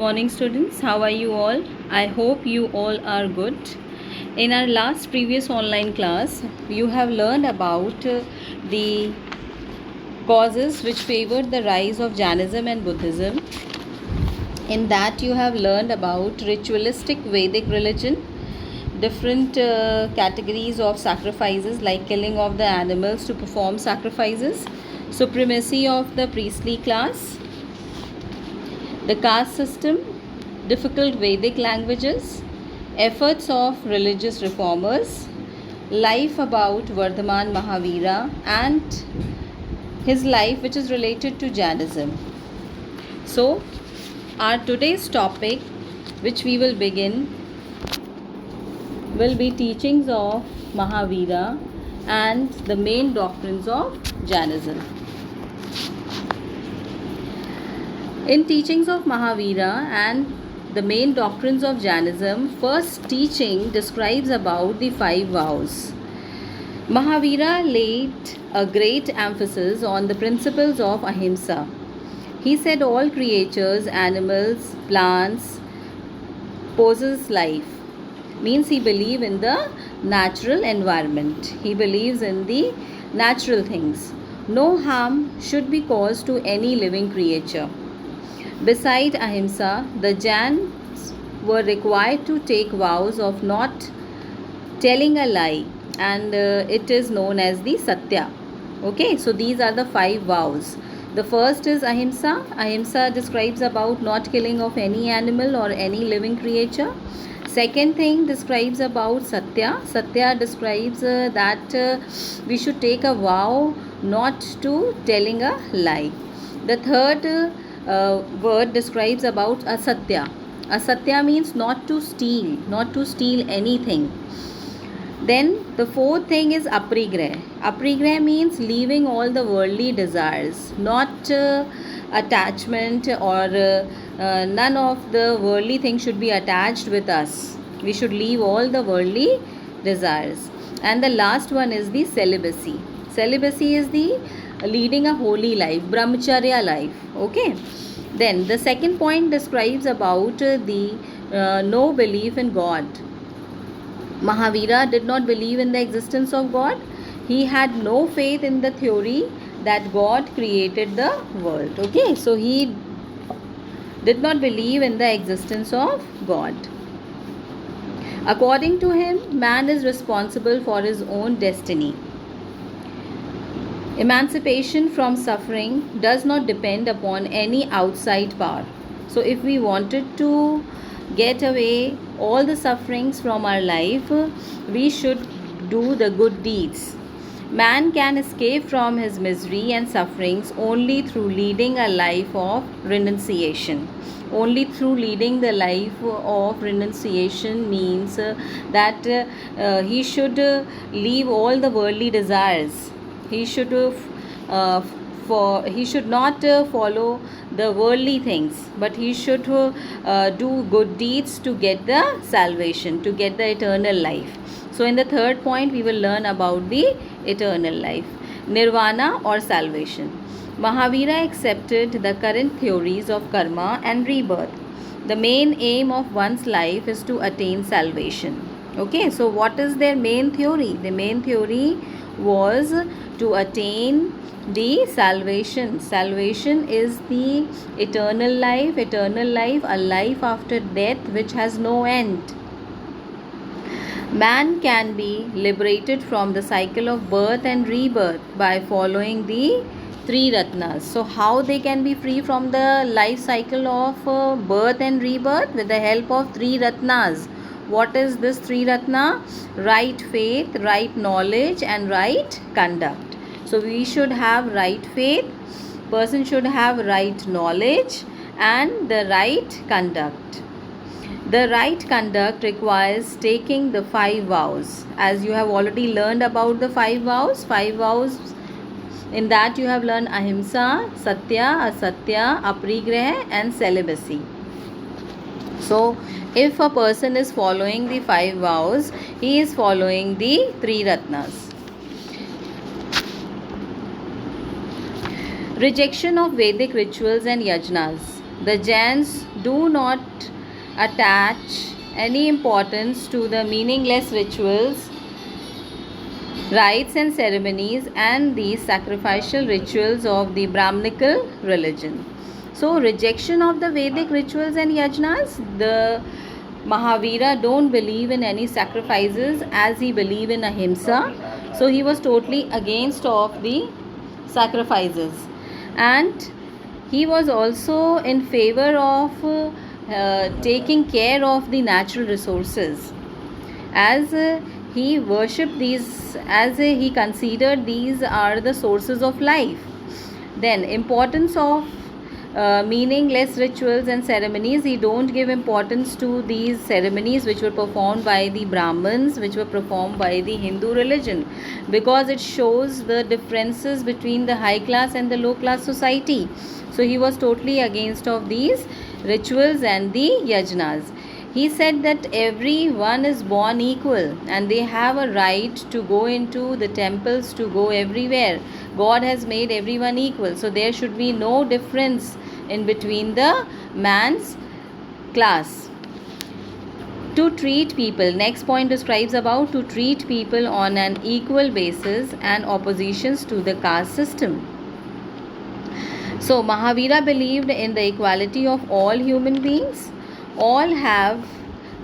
Morning students, how are you all? I hope you all are good. In our last previous online class, you have learned about the causes which favored the rise of Jainism and Buddhism. In that you have learned about ritualistic Vedic religion, different categories of sacrifices like killing of the animals to perform sacrifices, supremacy of the priestly class, the caste system, difficult Vedic languages, efforts of religious reformers, life about Vardhaman Mahavira, and his life which is related to Jainism. So, our today's topic, which we will begin, will be teachings of Mahavira and the main doctrines of Jainism. In teachings of Mahavira and the main doctrines of Jainism, first teaching describes about the 5 vows. Mahavira laid a great emphasis on the principles of ahimsa. He said all creatures, animals, plants, possess life. Means he believes in the natural environment. He believes in the natural things. No harm should be caused to any living creature. Beside ahimsa, the Jains were required to take vows of not telling a lie, and it is known as the Satya. Okay, so these are the 5 vows. The first is ahimsa. Ahimsa describes about not killing of any animal or any living creature. Second thing describes about Satya. Satya describes that we should take a vow not to telling a lie. The third word describes about asatya. Asatya means not to steal anything. Then the fourth thing is aparigraha. Aparigraha means leaving all the worldly desires, not attachment or none of the worldly things should be attached with us. We should leave all the worldly desires. And the last one is the celibacy. Celibacy is the leading a holy life, brahmacharya life. Okay. Then the second point describes about the no belief in God. Mahavira did not believe in the existence of God. He had no faith in the theory that God created the world. Okay, so he did not believe in the existence of God. According to him, man is responsible for his own destiny. Emancipation from suffering does not depend upon any outside power. So if we wanted to get away all the sufferings from our life, we should do the good deeds. Man can escape from his misery and sufferings only through leading a life of renunciation. Only through leading the life of renunciation means that he should leave all the worldly desires. He should he should not follow the worldly things, but he should do good deeds to get the salvation, to get the eternal life. So in the third point we will learn about the eternal life, nirvana or salvation. Mahavira accepted the current theories of karma and rebirth. The main aim of one's life is to attain salvation. Okay, so what is their main theory? The main theory was to attain the salvation. Salvation is the eternal life, a life after death which has no end. Man can be liberated from the cycle of birth and rebirth by following the 3 ratnas. So how they can be free from the life cycle of birth and rebirth? With the help of 3 ratnas. What is this 3 ratna? Right faith, right knowledge, and right conduct. So we should have right faith, person should have right knowledge, and the right conduct. The right conduct requires taking the 5 vows. As you have already learned about the 5 vows, in that you have learned ahimsa, satya, asatya, aparigraha, and celibacy. So if a person is following the 5 vows, he is following the 3 ratnas. Rejection of Vedic rituals and yajnas. The Jains do not attach any importance to the meaningless rituals, rites and ceremonies and the sacrificial rituals of the Brahminical religion. So rejection of the Vedic rituals and yajnas, the Mahavira don't believe in any sacrifices as he believe in ahimsa. So he was totally against of the sacrifices, and he was also in favor of taking care of the natural resources, as he worshipped these, as he considered these are the sources of life. Then importance of meaningless rituals and ceremonies, he don't give importance to these ceremonies which were performed by the Brahmins, which were performed by the Hindu religion, because it shows the differences between the high class and the low class society. So he was totally against of these rituals and the yajnas. He said that everyone is born equal and they have a right to go into the temples, to go everywhere. God has made everyone equal, so there should be no difference in between the man's class. To treat people, next point describes about to treat people on an equal basis and oppositions to the caste system. So Mahavira believed in the equality of all human beings. All have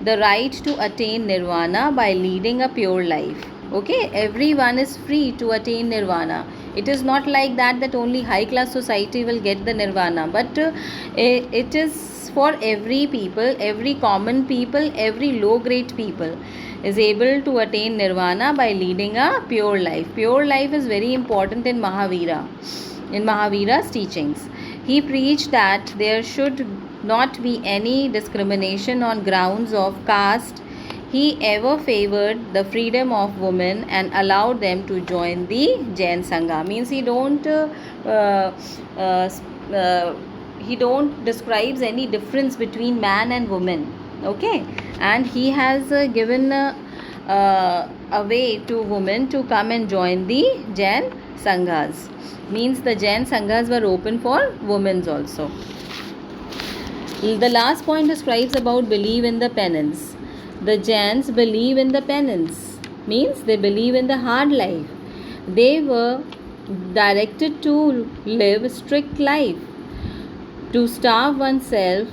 the right to attain nirvana by leading a pure life. Okay, everyone is free to attain nirvana. It is not like that only high class society will get the nirvana, but it is for every people, every common people, every low grade people is able to attain nirvana by leading a pure life. Pure life is very important in Mahavira, in Mahavira's teachings. He preached that there should not be any discrimination on grounds of caste. He ever favored the freedom of women and allowed them to join the Jain Sangha. Means he don't describes any difference between man and woman. Okay, and he has given a way to women to come and join the Jain Sanghas. Means the Jain Sanghas were open for women also. The last point describes about belief in the penance. The Jains believe in the penance, means they believe in the hard life. They were directed to live strict life. To starve oneself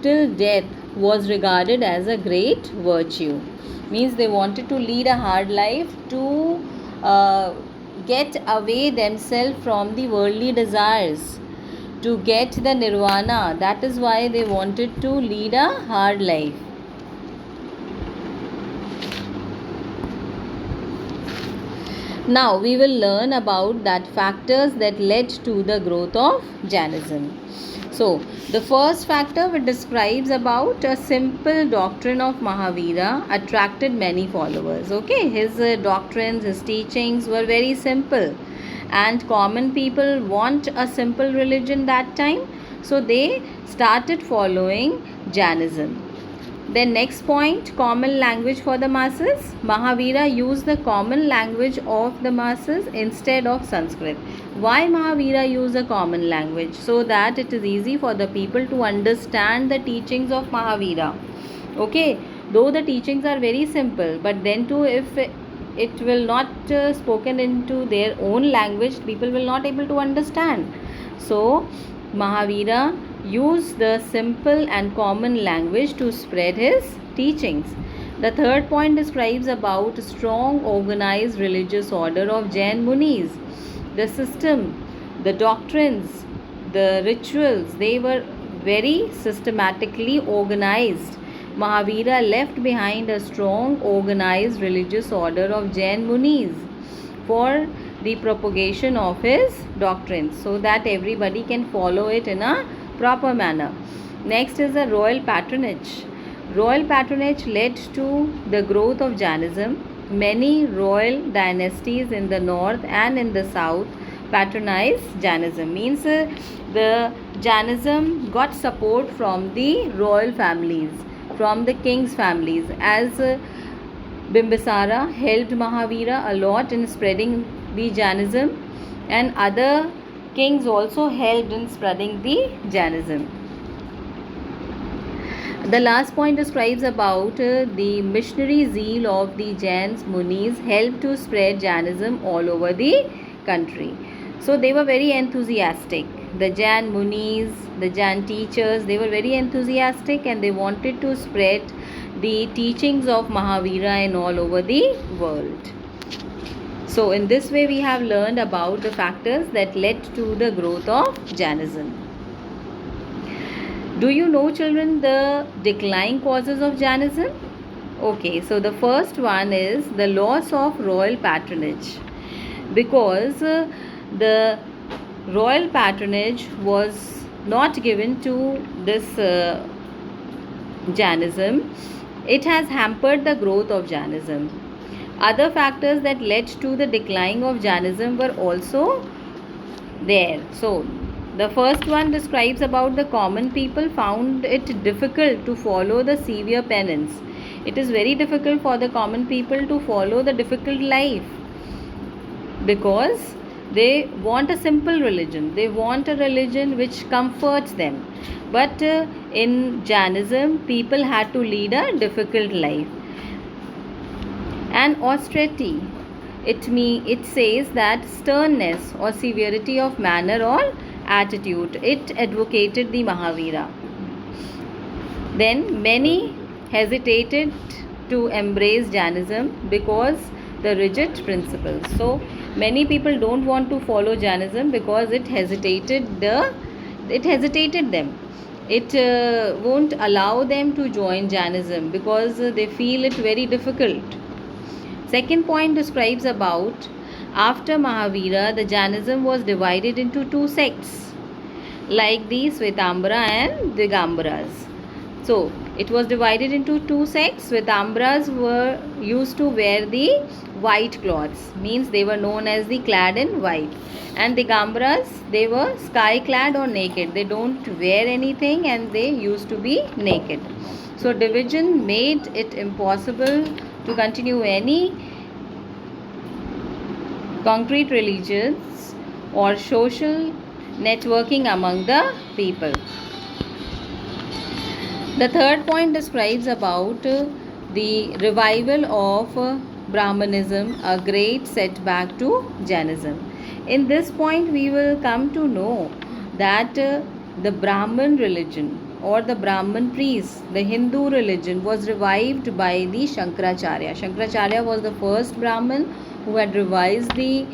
till death was regarded as a great virtue. Means they wanted to lead a hard life to get away themselves from the worldly desires, to get the nirvana. That is why they wanted to lead a hard life. Now we will learn about that factors that led to the growth of Jainism. So the first factor which describes about a simple doctrine of Mahavira attracted many followers. Okay, his doctrines, his teachings were very simple, and common people want a simple religion that time, so they started following Jainism. Then next point, common language for the masses. Mahavira used the common language of the masses instead of Sanskrit. Why Mahavira used a common language? So that it is easy for the people to understand the teachings of Mahavira. Okay, though the teachings are very simple, but then too if it will not spoken into their own language, people will not able to understand. So Mahavira used the simple and common language to spread his teachings. The third point describes about strong organized religious order of Jain Munis. The system, the doctrines, the rituals, they were very systematically organized. Mahavira left behind a strong organized religious order of Jain Munis for the propagation of his doctrines, so that everybody can follow it in a proper manner. Next is the royal patronage. Royal patronage led to the growth of Jainism. Many royal dynasties in the north and in the south patronized Jainism. Means the Jainism got support from the royal families, from the king's families, as Bimbisara helped Mahavira a lot in spreading the Jainism, and other kings also helped in spreading the Jainism. The last point describes about the missionary zeal of the Jains Munis helped to spread Jainism all over the country. So they were very enthusiastic. The Jain Munis, the Jain teachers, they were very enthusiastic and they wanted to spread the teachings of Mahavira in all over the world. So in this way we have learned about the factors that led to the growth of Jainism. Do you know, children, the decline causes of Jainism? Okay, so the first one is the loss of royal patronage, because the royal patronage was not given to this Jainism. It has hampered the growth of Jainism. Other factors that led to the decline of Jainism were also there. So the first one describes about the common people found it difficult to follow the severe penance. It is very difficult for the common people to follow the difficult life, because they want a simple religion. They want a religion which comforts them. But in Jainism, people had to lead a difficult life. And austerity, it says that sternness or severity of manner or attitude. It advocated the Mahavira. Then many hesitated to embrace Jainism because the rigid principles. So many people don't want to follow Jainism because it hesitated them. It won't allow them to join Jainism because they feel it very difficult. Second point describes about after Mahavira, the Jainism was divided into two sects, like the Svetambara and Digambaras. So it was divided into two sects. Svetambras were used to wear the white cloths, means they were known as the clad in white. And Digambaras, they were sky clad or naked. They don't wear anything and they used to be naked. So division made it impossible to continue any concrete religions or social networking among the people. The third point describes about the revival of Brahmanism, a great setback to Jainism. In this point, we will come to know that the Brahman religion or the Brahman priests, the Hindu religion, was revived by the Shankaracharya. Shankaracharya was the first Brahman who had revised the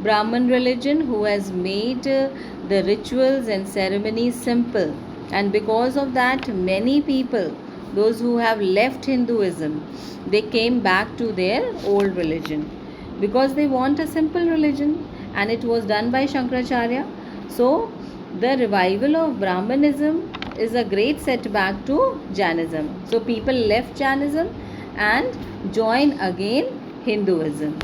Brahman religion, who has made the rituals and ceremonies simple. And because of that, many people, those who have left Hinduism, they came back to their old religion because they want a simple religion, and it was done by Shankaracharya. So the revival of Brahmanism is a great setback to Jainism. So people left Jainism and joined again Hinduism.